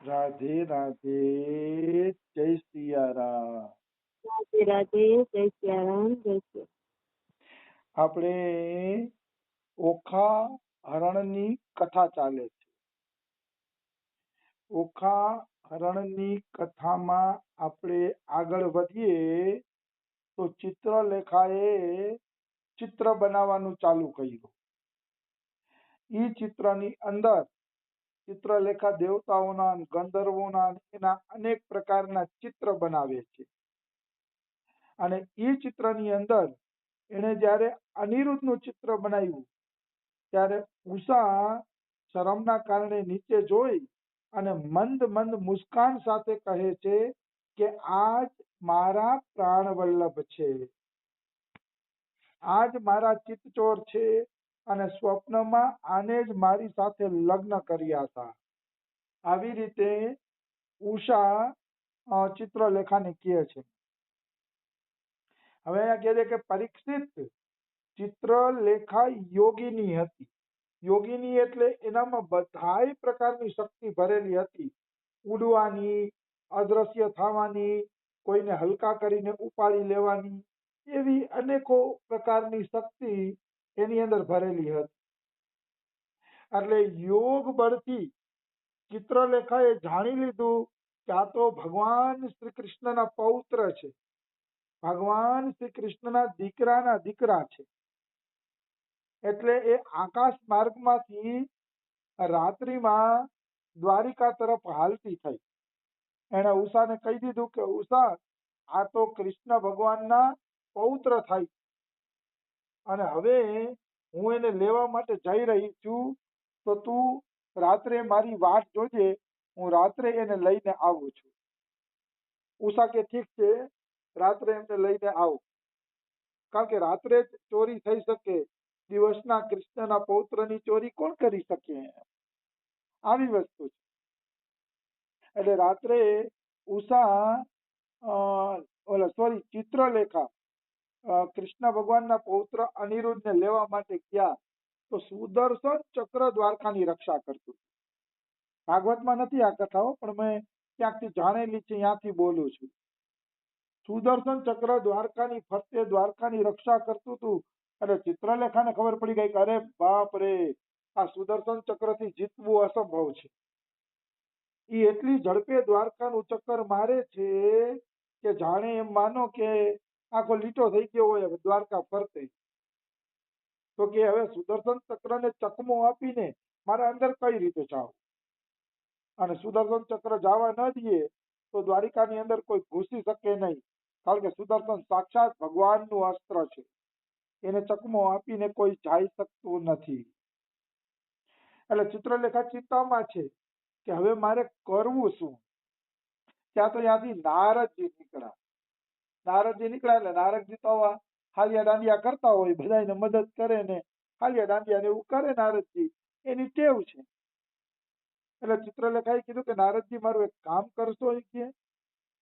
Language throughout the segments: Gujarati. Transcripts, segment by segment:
રાધે રાધે, જય સિયારામ. રાધે રાધે, જય સિયારામ, જય સિયા આપણે ઓખા હરણની કથા ચાલે છે. ઓખા હરણની કથામાં આપણે આગળ વધીએ તો ચિત્રલેખાએ ચિત્ર બનાવવાનું ચાલુ કર્યું. એ ચિત્રની અંદર ચિત્રલેખા દેવતાઓના ગંધર્વોના એના અનેક પ્રકારના ચિત્ર બનાવે છે. અને એ ચિત્રની અંદર એણે જ્યારે અનિરુદ્ધનું ચિત્ર બનાવ્યું ત્યારે ઉષા શરમના કારણે નીચે જોઈ અને મંદ મંદ મુસ્કાન સાથે કહે છે કે આજ મારા પ્રાણવલ્લભ છે, આજ મારા ચિત્તચોર છે અને સ્વપ્નમાં આને જ મારી સાથે લગ્ન કર્યા હતા. આવી રીતે ઉષા ચિત્રલેખાને કહે છે. હવે અહીંયા કહે છે કે પરીક્ષિત ચિત્રલેખા યોગીની હતી. યોગીની એટલે એનામાં બધાય પ્રકારની શક્તિ ભરેલી હતી. ઉડવાની, અદ્રશ્ય થવાની, કોઈને હલકા કરીને ઉપાડી લેવાની, એવી અનેકો પ્રકારની શક્તિ એની અંદર ભરેલી હતી. એટલે યોગ બળથી ચિત્રલેખાએ જાણી લીધું કે આ તો ભગવાન શ્રી કૃષ્ણના પૌત્ર છે, ભગવાન શ્રી કૃષ્ણના દીકરાના દીકરા છે. એટલે એ આકાશ માર્ગમાંથી રાત્રિમાં દ્વારિકા તરફ હાલતી થઈ. એણે ઉષાને કહી દીધું કે ઉષા, આ તો કૃષ્ણ ભગવાનના પૌત્ર થાય અને હવે હું એને લેવા માટે જઈ રહી છું, તો તું રાત્રે મારી વાટ જોજે, હું રાત્રે એને લઈને આવું છું. ઉષા કે ઠીક છે, રાત્રે એમને લઈને આવું. કારણ કે રાત્રે જ ચોરી થઈ શકે, દિવસના કૃષ્ણના પૌત્રની ચોરી કોણ કરી શકે? આવી વસ્તુ છે. એટલે રાત્રે ઉષા ચિત્રલેખા કૃષ્ણ ભગવાનના પૌત્ર અનિરુદ્ધને લેવા માટે ગયા તો સુદર્શન ચક્ર દ્વારકાની રક્ષા કરતું. ભાગવતમાં નથી આ કથાઓ, પણ મેં ક્યાંકથી જાણેલી છે, ત્યાંથી બોલું છું. સુદર્શન ચક્ર દ્વારકાની ફરતે દ્વારકાની રક્ષા કરતું હતું. એટલે ચિત્રલેખાને ખબર પડી ગઈ કે અરે બાપ રે, આ સુદર્શન ચક્રથી જીતવું અસંભવ છે. એ એટલી ઝડપે દ્વારકાનું ચક્કર મારે છે કે જાણે એમ માનો કે આખો લીટો થઈ ગયો હોય દ્વારકા ફરતે. તો કે હવે સુદર્શન ચક્રને ચકમો આપીને મારે અંદર કઈ રીતે જાવ? અને સુદર્શન ચક્ર જવા ન દઈએ તો દ્વારિકાની અંદર કોઈ ઘૂસી શકે નહીં, કારણ કે સુદર્શન સાક્ષાત ભગવાનનું અસ્ત્ર છે. એને ચકમો આપીને કોઈ જઈ શકતું નથી. એટલે ચિત્રલેખા ચિંતામાં છે કે હવે મારે કરવું શું? ત્યાં તો ત્યાંથી નારદજી નીકળ્યા. નારદજી નીકળ્યા એટલે નારદજી તો હાલિયા દાંડિયા કરતા હોય, બધાને મદદ કરે ને હાલિયા દાંડિયા ને એવું કરે નારદજી, એની ટેવ છે. એટલે ચિત્રલેખાએ કીધું કે નારદજી મારું એક કામ કરશો? કે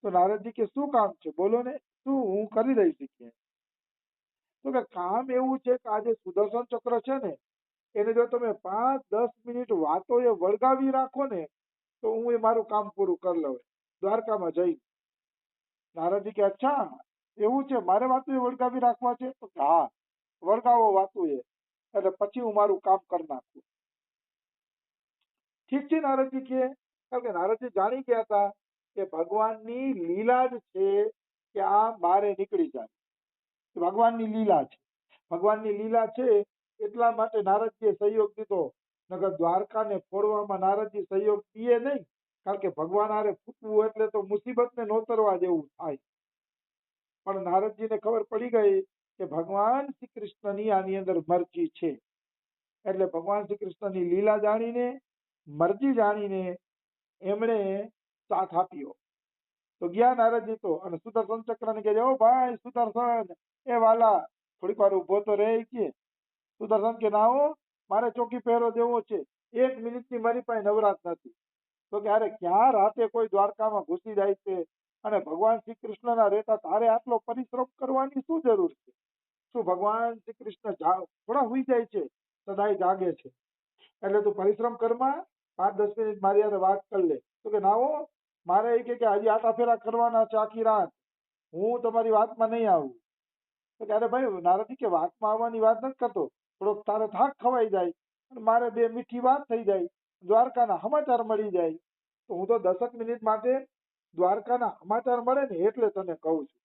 તો નારદજી કે શું કામ છે, બોલો ને, શું હું કરી રહી શકીએ? તો કે કામ એવું છે કે આજે સુદર્શન ચક્ર છે ને, એને જો તમે 5-10 મિનિટ વાતો એ વળગાવી રાખો ને તો હું એ મારું કામ પૂરું કરી લઉં દ્વારકામાં જઈ. નારદજી કે અચ્છા એવું છે, મારે વાતો એ વળગાવી રાખવા છે? તો હા, વળગાવો વાતો એ, એટલે પછી હું મારું કામ કરી નાખું. ઠીક છે નારદજી કે, કારણ કે નારદજી જાણી ગયા હતા કે ભગવાનની લીલા જ છે કે આ બારે નીકળી જાય. ભગવાનની લીલા છે, ભગવાનની લીલા છે એટલા માટે નારદજીએ સહયોગ દીધો. નગર દ્વારકાને ફોડવામાં નારદજી સહયોગ દીએ નહીં, કારણ કે ભગવાન હારે ફૂટવું એટલે તો મુસીબતને નોતરવા જેવું થાય. પણ નારદજીને ખબર પડી ગઈ કે ભગવાન શ્રી કૃષ્ણની આની અંદર મરજી છે. એટલે ભગવાન શ્રી કૃષ્ણની લીલા જાણીને, મરજી જાણીને એમણે સાથ આપ્યો. તો ગયા નારદજી તો, અને સુદર્શન ચક્રને કહે, ઓ ભાઈ સુદર્શન, એ વાલા થોડીક વાર ઉભો તો રહે કે? સુદર્શન કે ના હો, મારે ચોકી પહેરો દેવો છે, 1 મિનિટની મારી પાસે નવરાત નથી. તો કે અરે ક્યાં રાતે કોઈ દ્વારકામાં ઘૂસી જાય છે, અને ભગવાન શ્રી કૃષ્ણના રહેતા તારે આટલો પરિશ્રમ કરવાની શું જરૂર છે? શું ભગવાન શ્રી કૃષ્ણ થોડા હુઈ જાય છે, સદાય જાગે છે. એટલે તું પરિશ્રમ કરમાં, 5-10 મિનિટ મારી હારે વાત કરી લે. તો કે ના હો, મારે એ કે હજી આટા ફેરા કરવાના છે આખી રાત, હું તમારી વાતમાં નહીં આવું. તો કે અરે ભાઈ નારદજી કે વાતમાં આવવાની વાત નથી કરતો, થોડોક તારે થાક ખવાઈ જાય અને મારે બે મીઠી વાત થઈ જાય, દ્વારકાના સમાચાર મળી જાય. તો હું તો 10 મિનિટ માટે દ્વારકાના સમાચાર મળે ને એટલે તને કહું છું.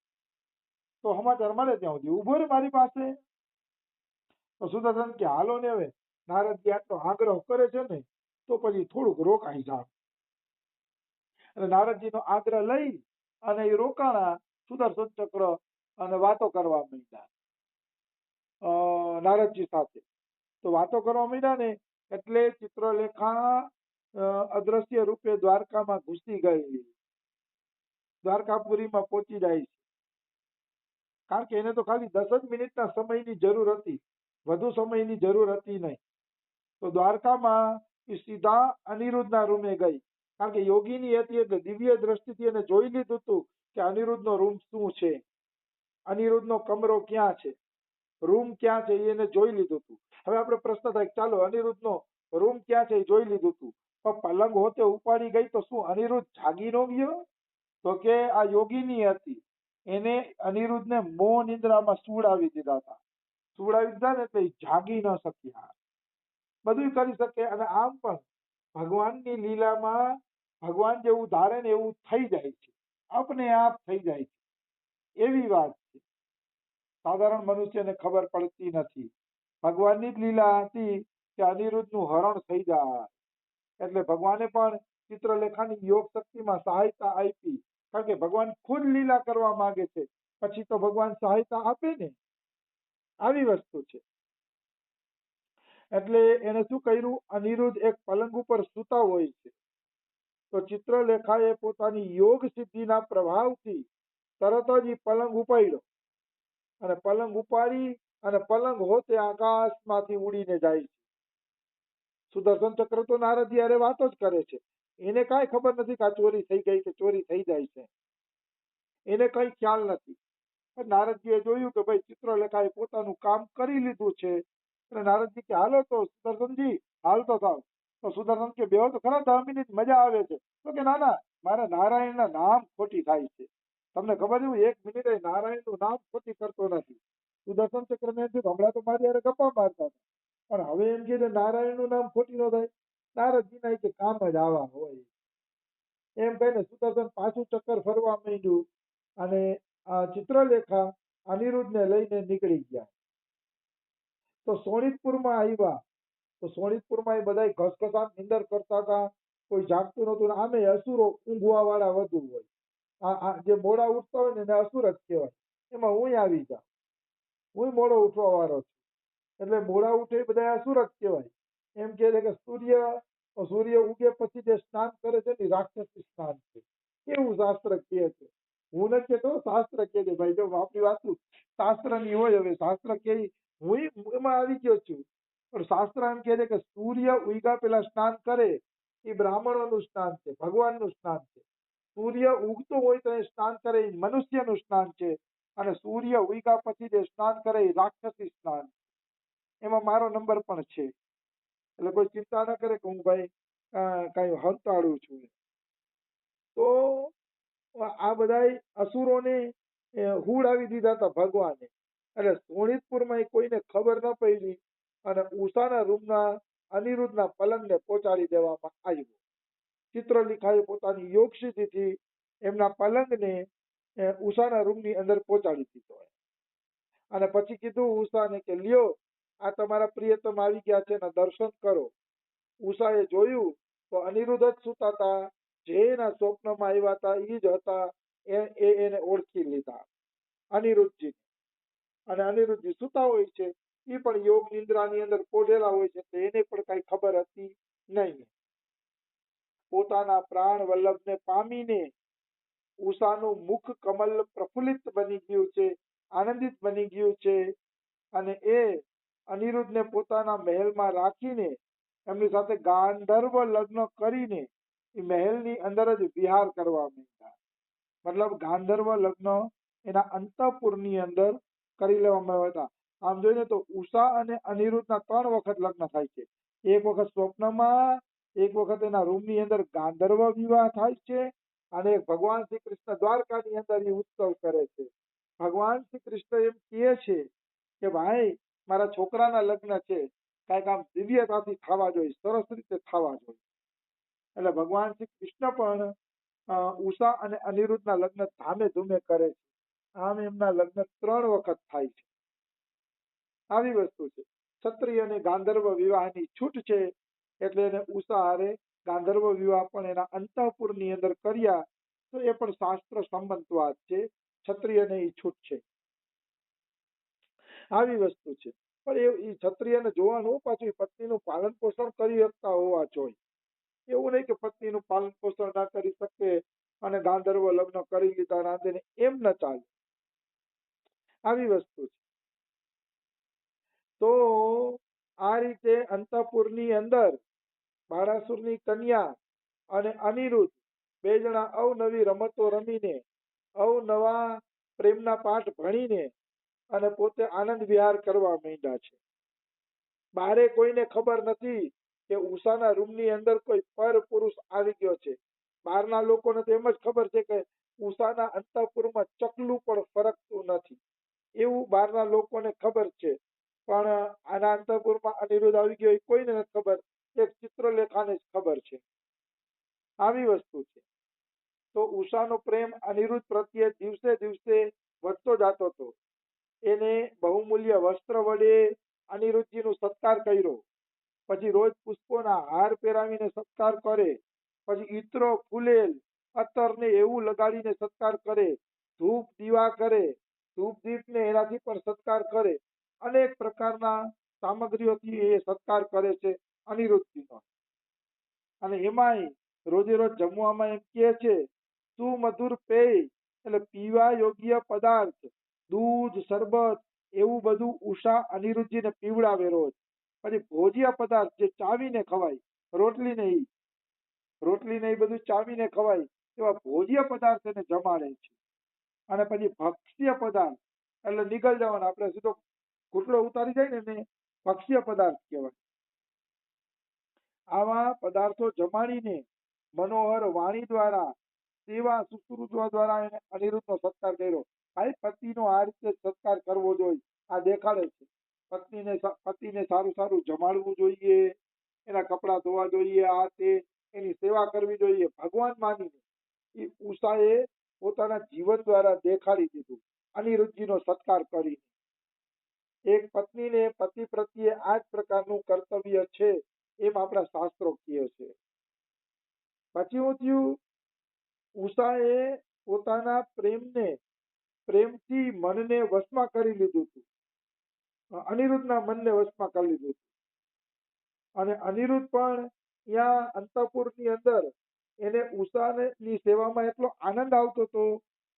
તો સમાચાર મળે ત્યાં સુધી ઉભો રહે મારી પાસે. તો સુદર્શન કે હાલો ને હવે નારદજી આટલો આગ્રહ કરે છે ને તો પછી થોડુંક રોકાઈ જાવ. અને નારદજીનો આગ્રહ લઈ અને એ રોકાણા સુદર્શન ચક્ર અને વાતો કરવા માંડ્યા નારદજી સાથે. તો વાતો કરવા માંડ્યા ને એટલે ચિત્રલેખા અદ્રશ્ય રૂપે દ્વારકામાં ઘૂસી ગઈ, દ્વારકાપુરીમાં પહોંચી જાય છે. કારણ કે એને તો ખાલી 10 જ મિનિટના સમયની જરૂર હતી, વધુ સમયની જરૂર હતી નહીં. તો દ્વારકામાં એ સીધા અનિરુદ્ધના રૂમે ગઈ. કારણ કે યોગીની હતી એટલે દિવ્ય દ્રષ્ટિથી એને જોઈ લીધું હતું કે અનિરુદ્ધનો રૂમ શું છે, અનિરુદ્ધનો કમરો ક્યાં છે, રૂમ ક્યાં છે એને જોઈ લીધું હતું. હવે આપણે પ્રશ્ન થાય ચાલો અનિરુદ્ધનો રૂમ ક્યાં છે એ જોઈ લીધું હતું, પણ પલંગ હોતે ઉપાડી ગઈ તો શું અનિરુદ્ધ જાગી ન ગયો? તો કે આ યોગીની હતી, એને અનિરુદ્ધને મોહ નિદ્રામાં સુવડાવી દીધા હતા. સુવડાવી દીધા ને એટલે જાગી ન શક્યા. બધું કરી શકે. અને આમ પણ ભગવાનની લીલામાં ભગવાન જેવું ધારે ને એવું થઈ જાય છે, આપને આપ થઈ જાય છે, એવી વાત છે. સાધારણ મનુષ્યને ખબર પડતી નથી. ભગવાનની જ લીલા હતી કે અનિરુદ્ધનું હરણ થઈ જાય એટલે ભગવાને પણ ચિત્રલેખાની યોગ શક્તિમાં સહાયતા આપી. કારણ કે ભગવાન ખુદ લીલા કરવા માંગે છે, પછી તો ભગવાન સહાયતા આપે ને, આવી વસ્તુ છે. એટલે એને શું કર્યું, અનિરુદ્ધ એક પલંગ ઉપર સૂતા હોય છે તો ચિત્રલેખાએ પોતાની યોગ સિદ્ધિના પ્રભાવથી તરત જ એ પલંગ ઉપાડ્યો અને પલંગ ઉપાડી અને પલંગ હોતે આકાશમાંથી ઉડીને જાય છે. સુદર્શન ચક્ર તો નારદજી હારે વાતો જ કરે છે, એને કાંઈ ખબર નથી કે આ ચોરી થઈ ગઈ કે ચોરી થઈ જાય છે, એને કઈ ખ્યાલ નથી. નારદજીએ જોયું કે ભાઈ ચિત્રલેખાએ પોતાનું કામ કરી લીધું છે અને નારદજી કે હાલો તો સુદર્શનજી હાલતો થાવ. તો સુદર્શન કે બેહો તો ખરા 10 મિનિટ મજા આવે છે. તો કે ના ના, મારે નારાયણના નામ ખોટી થાય છે. તમને ખબર છે હું 1 મિનિટે નારાયણનું નામ ખોટી કરતો નથી. સુદર્શન ચક્રને એમ થયું હમણાં તો મારી હારે ગપ્પા મારતા હતા, પણ હવે એમ કે નારાયણનું નામ ખોટી ન થાય. નારદજીના કે કામ જ આવા હોય એમ કહીને સુદર્શન પાછું ચક્કર ફરવા માંડ્યું અને ચિત્રલેખા અનિરુદ્ધને લઈને નીકળી ગયા. તો સોનિતપુરમાં આવ્યા તો સોનિતપુરમાં એ બધા ઘસઘસાટ નિંદર કરતા હતા, કોઈ જાગતું નહોતું. આમે અસુરો ઊંઘવા વાળા વધુ હોય, આ જે મોડા ઉઠતા હોય ને એને અસુર જ કહેવાય. એમાં હું આવી જાઉં, હું મોડો ઉઠવા વાળો છું એટલે મોડા ઉઠે બધા અસુર જ કહેવાય. એમ કહે છે કે સૂર્ય ઉગે પછી જે સ્નાન કરે છે ને રાક્ષસી સ્નાન છે, કેવું શાસ્ત્ર કહે છે. હું નથી કહેતો, શાસ્ત્ર કહે છે. ભાઈ જો આપણી વાત શાસ્ત્રની હોય, હવે શાસ્ત્ર કહે હું એમાં આવી ગયો છું, પણ શાસ્ત્ર એમ કહે છે કે સૂર્ય ઉગ્યા પેલા સ્નાન કરે એ બ્રાહ્મણોનું સ્નાન છે, ભગવાનનું સ્નાન છે. સૂર્ય ઉગતો હોય તો એ સ્નાન કરે એ મનુષ્યનું સ્નાન છે, અને સૂર્ય ઉગ્યા પછી જે સ્નાન કરે એ રાક્ષસી સ્નાન છે. એમાં મારો નંબર પણ છે, એટલે કોઈ ચિંતા ન કરે કે હું ભાઈ કઈ હંતાડું છું. તો આ બધા અસુરોને હુડાવી દીધા હતા ભગવાને. એટલે સોનિતપુરમાં કોઈને ખબર ન પડી અને ઉષાના રૂમના અનિરુદ્ધના પલંગને પહોંચાડી દેવામાં આવ્યો. ચિત્રલેખાએ પોતાની યોગ સિદ્ધિથી એમના પલંગને ઉષાના રૂમની અંદર પહોંચાડી દીધો. અને પછી કીધું ઉષાને કે લ્યો આ તમારા પ્રિયતમ આવી ગયા છે ને દર્શન કરો. ઉષાએ જોયું તો અનિરુદ્ધ જ સુતા હતા, જેના સ્વપ્નમાં આવ્યા હતા એ જ હતા. એને ઓળખી લીધા અનિરુદ્ધજી. અને અનિરુદ્ધજી સુતા હોય છે, એ પણ યોગ નિંદ્રાની અંદર પોઢેલા હોય છે, એને પણ કઈ ખબર હતી નહીં. પોતાના પ્રાણ વલ્લભને પામીને ઉષાનું મુખ કમલ પ્રફુલ્લિત બની ગયું છે, આનંદિત બની ગયું છે. અને એ અનિરુદ્ધને પોતાના મહેલમાં રાખીને એમની સાથે ગાંધર્વ લગ્ન કરીને એ મહેલની અંદર જ વિહાર કરવા માંડ્યા. મતલબ ગાંધર્વ લગ્ન એના અંતઃપુરની અંદર કરી લેવામાં આવ્યા હતા. આમ જોઈએ તો ઉષા અને અનિરુદ્ધના 3 વખત લગ્ન થાય છે. એક વખત સ્વપ્નમાં એક વખત એના રૂમની અંદર ગાંધર્વ વિવાહ થાય છે અને ભગવાન શ્રી કૃષ્ણ દ્વારકાની અંદર એ ઉત્સવ કરે છે. ભગવાન શ્રી કૃષ્ણ એમ કહે છે કે ભાઈ મારા છોકરાના લગ્ન છે, કાંઈક આમ દિવ્યતાથી થવા જોઈએ, સરસ રીતે થવા જોઈએ. એટલે ભગવાન શ્રી કૃષ્ણ પણ ઉષા અને અનિરુદ્ધના લગ્ન ધામે ધૂમે કરે છે. આમ એમના લગ્ન 3 વખત થાય છે. આવી વસ્તુ છે. ક્ષત્રિય અને ગાંધર્વ વિવાહની છૂટ છે, એટલે એને ઉષા હારે ગાંધર્વ વિવાહ પણ એના અંતઃપુરની અંદર કર્યા, તો એ પણ શાસ્ત્ર સંમત વાત છે. ક્ષત્રિયને એ છૂટ છે. આવી વસ્તુ છે. પણ એ ક્ષત્રિયને જોવાનું પાછું પત્નીનું પાલન પોષણ કરી શકતા હોવા જોઈએ. એવું નહીં કે પત્નીનું પાલન પોષણ ના કરી શકે અને ગાંધર્વ લગ્ન કરી લીધા રાંધીને, એમ ન ચાલે. આવી વસ્તુ છે. તો આ રીતે અંતઃપુરની અંદર બાણાસુરની કન્યા અને અનિરુદ્ધ 2 જણા અવનવી રમતો રમીને, અવનવા પ્રેમના પાઠ ભણીને અને પોતે આનંદ વિહાર કરવા માંડ્યા છે. બારે કોઈને ખબર નથી કે ઉષાના રૂમની અંદર કોઈ પર પુરુષ આવી ગયો છે. બહારના લોકોને તો એમ જ ખબર છે કે ઉષાના અંતઃપુરમાં ચકલું પણ ફરકતું નથી, એવું બહારના લોકોને ખબર છે. પણ આના અંતઃપુરમાં અનિરુદ્ધ આવી ગયો એ કોઈને નથી ખબર, એક ચિત્રલેખાને જ ખબર છે. આવી વસ્તુ છે. તો ઉષાનો પ્રેમ અનિરુદ્ધ પ્રત્યે દિવસે દિવસે વધતો જતો હતો. એને બહુમૂલ્ય વસ્ત્ર વડે અનિરુદ્ધજીનો સત્કાર કર્યો, પછી રોજ પુષ્પોના હાર પહેરાવીને સત્કાર કરે, પછી ઈત્રો, ફૂલેલ, અત્તરને એવું લગાડીને સત્કાર કરે, ધૂપ દીવા કરે, ધૂપ દીપને એનાથી પણ સત્કાર કરે, અનેક પ્રકારના સામગ્રીઓથી એ સત્કાર કરે છે અનિરુદ્ધજીનો. અને એમાંય રોજે રોજ જમવામાં એમ કહે છે સુમધુર પેય, એટલે પીવા યોગ્ય પદાર્થ, દૂધ, શરબત એવું બધું ઉષા અનિરુદ્ધજીને પીવડાવે રોજ. પછી ભોજ્ય પદાર્થ જે ચાવીને ખવાય, રોટલી નહીં, રોટલી ને એ બધું ચાવીને ખવાય એવા ભોજ્ય પદાર્થ એને જમાડે છે. અને પછી ભક્ષ્ય પદાર્થ એટલે નીકળ જવાના, આપણે સીધો ઘૂંટડો ઉતારી જાય ને એને ભક્ષ્ય પદાર્થ કહેવાય. આવા પદાર્થો જમાડીને મનોહર વાણી દ્વારા, સેવા શુશ્રૂષા દ્વારા એને અનિરુદ્ધનો સત્કાર કર્યો. ભાઈ પતિનો આ રીતે સત્કાર કરવો જોઈએ, આ દેખાડે છે. પતિને સારું સારું જમાડવું જોઈએ, એના કપડાં ધોવા જોઈએ, આ તે એની સેવા કરવી જોઈએ ભગવાન માનીને. એ ઉષાએ પોતાના જીવન દ્વારા દેખાડી દીધું અનિરુદ્ધજીનો સત્કાર કરીને. એક પત્નીને પતિ પ્રત્યે આ જ પ્રકારનું કર્તવ્ય છે, એમ આપણા શાસ્ત્રો કહે છે. પછી હું થયું, ઉષાએ પોતાના પ્રેમથી મનને વશમાં કરી લીધું હતું. અનિરુદ્ધના મનને વશમાં કરી લીધું હતું. અને અનિરુદ્ધ પણ ત્યાં અંતઃપુરની અંદર એને ઉષાની સેવામાં એટલો આનંદ આવતો હતો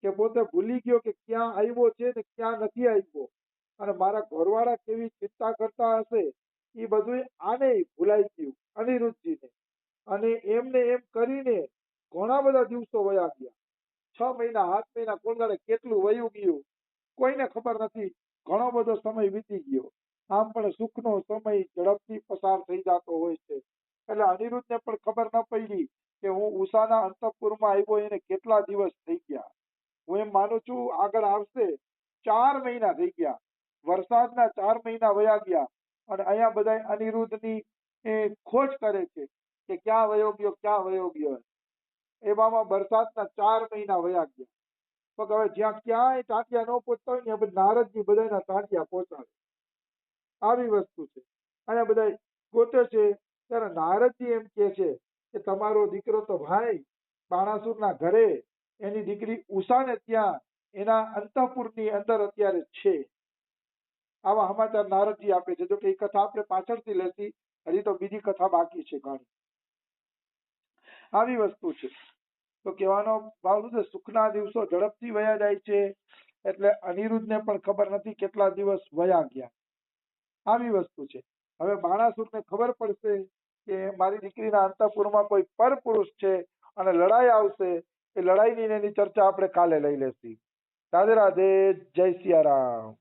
કે પોતે ભૂલી ગયો કે ક્યાં આવ્યો છે ને ક્યાં નથી આવ્યો, અને મારા ઘરવાળા કેવી ચિંતા કરતા હશે એ બધું આને ભૂલાઈ ગયું અનિરુદ્ધજીને. અને એમને એમ કરીને ઘણા બધા દિવસો વયા ગયા. 6 મહિના 7 મહિના કોણ જાણે કેટલું વયું ગયું કોઈને ખબર નથી. ઘણો બધો સમય વીતી ગયો. આમ પણ સુખનો સમય ઝડપથી પસાર થઈ જતો હોય છે. એટલે અનિરુદ્ધને પણ ખબર ન પડી કે હું ઉષાના અંતઃપુરમાં આવ્યો એને કેટલા દિવસ થઈ ગયા. હું એમ માનું છું આગળ આવશે. 4 મહિના થઈ ગયા, વરસાદના 4 મહિના વયા ગયા, અને અહીંયા બધા અનિરુદ્ધની ખોજ કરે છે કે ક્યાં વયો ગયો, ક્યાં વયો ગયો. એવામાં વરસાદના 4 મહિના વયા ગયા. તો હવે જ્યાં ક્યાંય ટાંટિયા ન પહોંચતા હોય ને નારદજી બધાના ટાંટિયા પહોંચાડે. આવી વસ્તુ છે. અને બધા ગોતે છે ત્યારે નારદજી એમ કહે છે કે તમારો દીકરો તો ભાઈ બાણાસુરના ઘરે એની દીકરી ઉષાને ત્યાં એના અંતઃપુરની અંદર અત્યારે છે. આવા સમાચાર નારદજી આપે છે. જો કે એ કથા આપણે પાછળથી લેતી, હજી તો બીજી કથા બાકી છે ઘણી. આવી વસ્તુ છે. તો કહેવાનો ભાવ શું છે, સુખના દિવસો ઝડપથી વયા જાય છે, એટલે અનિરુદ્ધને પણ ખબર નથી કેટલા દિવસ વયા ગયા. આવી વસ્તુ છે. હવે બાણાસુરને ખબર પડશે કે મારી દીકરીના અંતઃપુરમાં કોઈ પર પુરુષ છે અને લડાઈ આવશે. એ લડાઈની એની ચર્ચા આપણે કાલે લઈ લેશી. રાધે રાધે, જય સિયારામ.